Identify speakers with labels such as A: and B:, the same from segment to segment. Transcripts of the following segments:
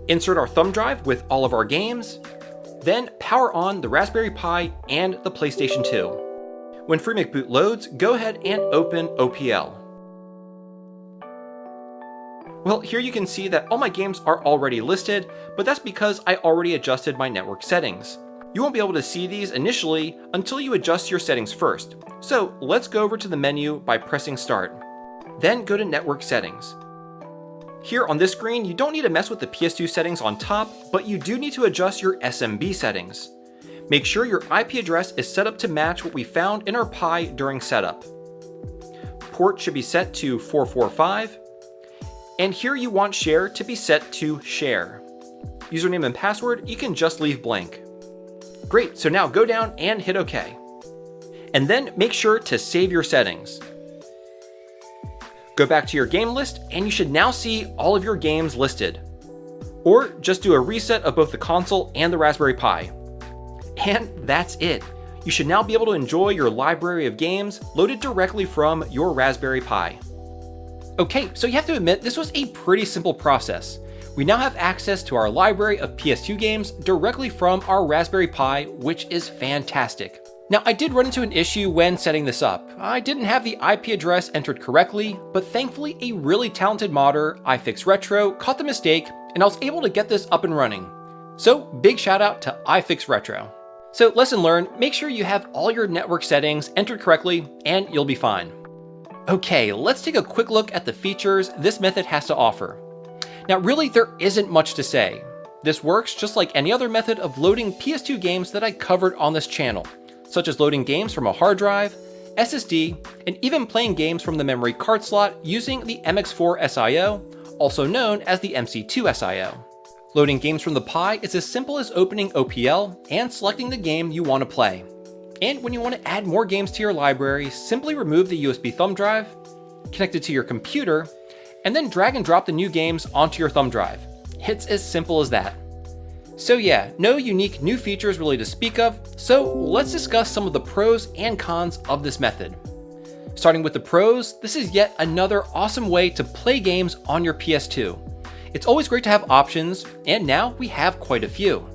A: Insert our thumb drive with all of our games, then power on the Raspberry Pi and the PlayStation 2. When FreeMake Boot loads, go ahead and open OPL. Well, here you can see that all my games are already listed, but that's because I already adjusted my network settings. You won't be able to see these initially until you adjust your settings first. So let's go over to the menu by pressing Start. Then go to Network Settings. Here on this screen, you don't need to mess with the PS2 settings on top, but you do need to adjust your SMB settings. Make sure your IP address is set up to match what we found in our Pi during setup. Port should be set to 445. And here you want share to be set to share. Username and password, you can just leave blank. Great, so now go down and hit OK. And then make sure to save your settings. Go back to your game list and you should now see all of your games listed. Or just do a reset of both the console and the Raspberry Pi. And that's it. You should now be able to enjoy your library of games loaded directly from your Raspberry Pi. Okay, so you have to admit this was a pretty simple process. We now have access to our library of PS2 games directly from our Raspberry Pi, which is fantastic. Now, I did run into an issue when setting this up. I didn't have the IP address entered correctly, but thankfully a really talented modder, iFixRetro, caught the mistake, and I was able to get this up and running. So, big shout out to iFixRetro. So, lesson learned, make sure you have all your network settings entered correctly, and you'll be fine. Okay, let's take a quick look at the features this method has to offer. Now really, there isn't much to say. This works just like any other method of loading PS2 games that I covered on this channel, such as loading games from a hard drive, SSD, and even playing games from the memory card slot using the MX4 SIO, also known as the MC2 SIO. Loading games from the Pi is as simple as opening OPL and selecting the game you want to play. And when you want to add more games to your library, simply remove the USB thumb drive, connect it to your computer, and then drag and drop the new games onto your thumb drive. It's as simple as that. So yeah, no unique new features really to speak of, so let's discuss some of the pros and cons of this method. Starting with the pros, this is yet another awesome way to play games on your PS2. It's always great to have options, and now we have quite a few.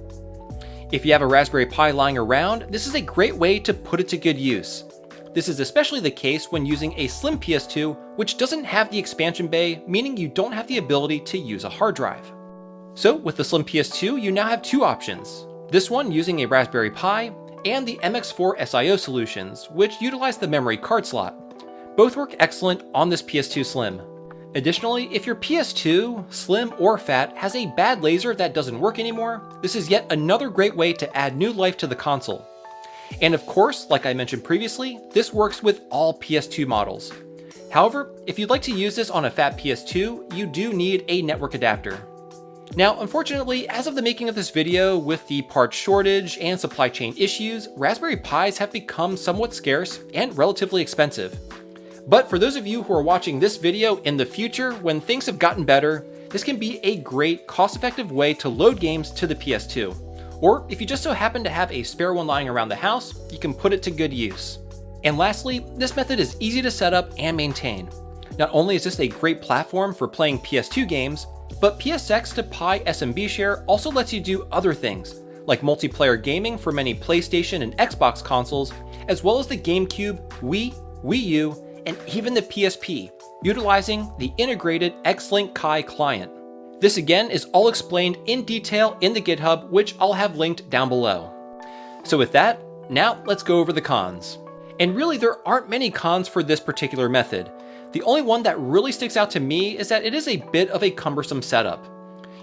A: If you have a Raspberry Pi lying around, this is a great way to put it to good use. This is especially the case when using a slim PS2, which doesn't have the expansion bay, meaning you don't have the ability to use a hard drive. So with the slim PS2, you now have two options. This one using a Raspberry Pi, and the MX4 SIO solutions, which utilize the memory card slot. Both work excellent on this PS2 Slim. Additionally, if your PS2, Slim or Fat, has a bad laser that doesn't work anymore, this is yet another great way to add new life to the console. And of course, like I mentioned previously, this works with all PS2 models. However, if you'd like to use this on a Fat PS2, you do need a network adapter. Now, unfortunately, as of the making of this video, with the parts shortage and supply chain issues, Raspberry Pis have become somewhat scarce and relatively expensive. But for those of you who are watching this video in the future when things have gotten better, this can be a great, cost-effective way to load games to the PS2. Or if you just so happen to have a spare one lying around the house, you can put it to good use. And lastly, this method is easy to set up and maintain. Not only is this a great platform for playing PS2 games, but PSX to Pi SMB share also lets you do other things, like multiplayer gaming for many PlayStation and Xbox consoles, as well as the GameCube, Wii, Wii U, and even the PSP, utilizing the integrated X-Link Kai client. This again is all explained in detail in the GitHub, which I'll have linked down below. So with that, now let's go over the cons. And really there aren't many cons for this particular method. The only one that really sticks out to me is that it is a bit of a cumbersome setup.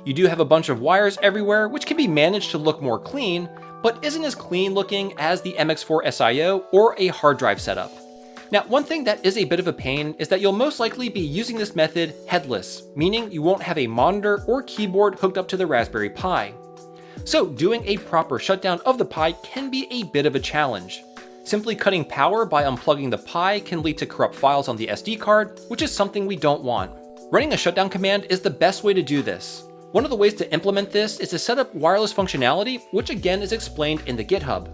A: You do have a bunch of wires everywhere, which can be managed to look more clean, but isn't as clean looking as the MX4 SIO or a hard drive setup. Now, one thing that is a bit of a pain is that you'll most likely be using this method headless, meaning you won't have a monitor or keyboard hooked up to the Raspberry Pi. So doing a proper shutdown of the Pi can be a bit of a challenge. Simply cutting power by unplugging the Pi can lead to corrupt files on the SD card, which is something we don't want. Running a shutdown command is the best way to do this. One of the ways to implement this is to set up wireless functionality, which again is explained in the GitHub.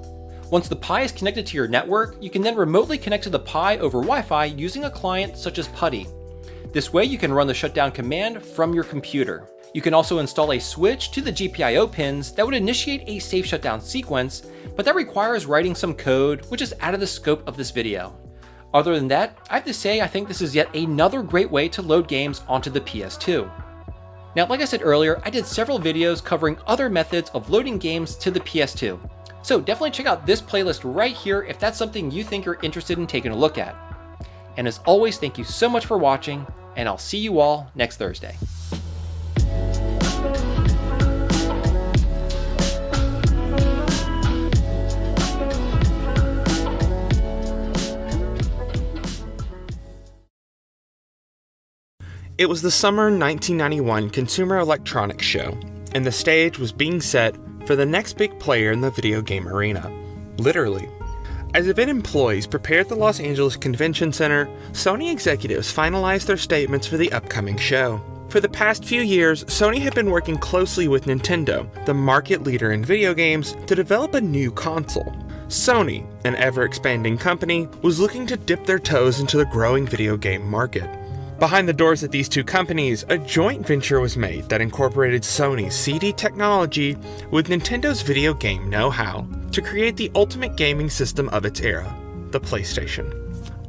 A: Once the Pi is connected to your network, you can then remotely connect to the Pi over Wi-Fi using a client such as PuTTY. This way you can run the shutdown command from your computer. You can also install a switch to the GPIO pins that would initiate a safe shutdown sequence, but that requires writing some code, which is out of the scope of this video. Other than that, I have to say I think this is yet another great way to load games onto the PS2. Now, like I said earlier, I did several videos covering other methods of loading games to the PS2. So definitely check out this playlist right here if that's something you think you're interested in taking a look at. And as always, thank you so much for watching, and I'll see you all next Thursday.
B: It was the summer 1991 Consumer Electronics Show, and the stage was being set for the next big player in the video game arena. Literally. As event employees prepared at the Los Angeles Convention Center, Sony executives finalized their statements for the upcoming show. For the past few years, Sony had been working closely with Nintendo, the market leader in video games, to develop a new console. Sony, an ever-expanding company, was looking to dip their toes into the growing video game market. Behind the doors at these two companies, a joint venture was made that incorporated Sony's CD technology with Nintendo's video game know-how to create the ultimate gaming system of its era, the PlayStation.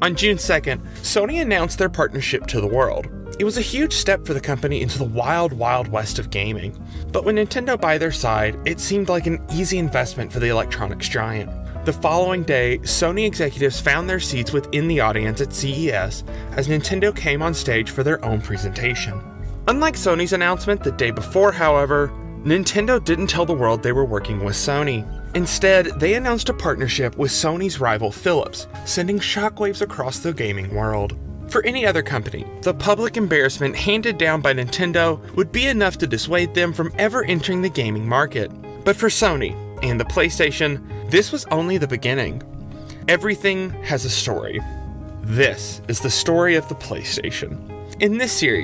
B: On June 2nd, Sony announced their partnership to the world. It was a huge step for the company into the wild, wild west of gaming. But with Nintendo by their side, it seemed like an easy investment for the electronics giant. The following day, Sony executives found their seats within the audience at CES as Nintendo came on stage for their own presentation. Unlike Sony's announcement the day before, however, Nintendo didn't tell the world they were working with Sony. Instead, they announced a partnership with Sony's rival Philips, sending shockwaves across the gaming world. For any other company, the public embarrassment handed down by Nintendo would be enough to dissuade them from ever entering the gaming market. But for Sony and the PlayStation, this was only the beginning. Everything has a story. This is the story of the PlayStation. In this series,